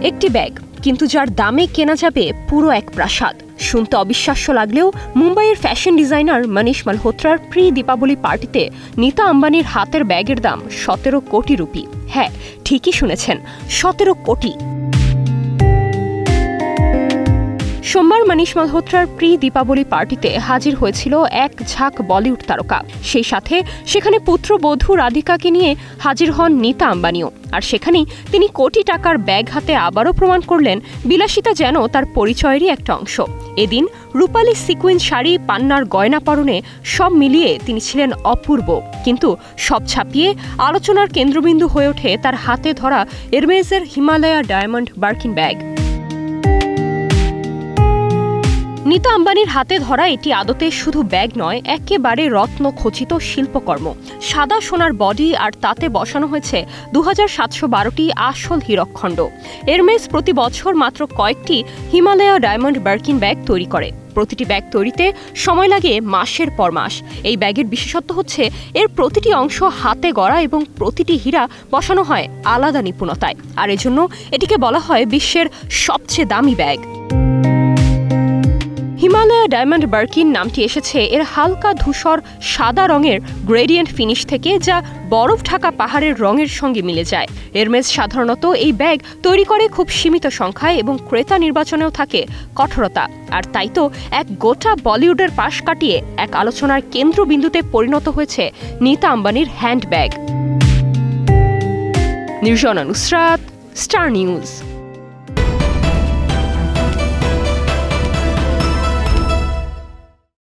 একটি ব্যাগ, কিন্তু যার দামে কেনা যাবে পুরো এক প্রাসাদ। শুনতে অবিশ্বাস্য লাগলেও মুম্বাইয়ের ফ্যাশন ডিজাইনার মনীষ মালহোত্রার প্রি দীপাবলি পার্টিতে নীতা আম্বানির হাতের ব্যাগের দাম 17 কোটি রুপি। হ্যাঁ, ঠিকই শুনেছেন, 17 কোটি। সোমবার মনীষ মালহোত্রার প্রি দীপাবলি পার্টিতে হাজির হয়েছিল এক ঝাঁক বলিউড তারকা। সেই সাথে সেখানে পুত্রবধূ রাধিকাকে নিয়ে হাজির হন নীতা আম্বানিও। আর সেখানেই তিনি কোটি টাকার ব্যাগ হাতে আবারও প্রমাণ করলেন বিলাসিতা যেন তার পরিচয়েরই একটা অংশ। এদিন রূপালী সিকুইন শাড়ি, পান্নার গয়না পরনে সব মিলিয়ে তিনি ছিলেন অপূর্ব। কিন্তু সব ছাপিয়ে আলোচনার কেন্দ্রবিন্দু হয়ে ওঠে তার হাতে ধরা এরমেজের Himalaya diamond Birkin bag. Nita আম্বানির হাতে ধরা এটি আদতে শুধু ব্যাগ নয়, একেবারে রত্ন খচিত শিল্পকর্ম। সাদা সোনার বডি আর তাতে বসানো হয়েছে 2712টি আসল হীরকখণ্ড। এরমেস প্রতি বছর মাত্র কয়েকটি হিমালয়া ডায়মন্ড বার্কিন ব্যাগ তৈরি করে। প্রতিটি ব্যাগ তৈরিতে সময় লাগে মাসের পর মাস। এই ব্যাগের বিশেষত্ব হচ্ছে এর প্রতিটি অংশ হাতে গড়া এবং প্রতিটি হীরা বসানো হয় আলাদা নিপুণতায়। আর এজন্য এটিকে বলা হয় বিশ্বের সবচেয়ে দামি ব্যাগ। হিমালয়া ডায়মন্ড বার্কিন নামটি এসেছে এর হালকা ধূসর সাদা রঙের গ্রেডিয়েন্ট ফিনিশ থেকে, যা বরফ ঢাকা পাহাড়ের রঙের সঙ্গে মিলে যায়। এরমেস সাধারণত এই ব্যাগ তৈরি করে খুব সীমিত সংখ্যায় এবং ক্রেতা নির্বাচনেও থাকে কঠোরতা। আর তাই তো এক গোটা বলিউডের পাশ কাটিয়ে এক আলোচনার কেন্দ্রবিন্দুতে পরিণত হয়েছে নীতা আম্বানির hand bag. Nirjona Nusrat, star news.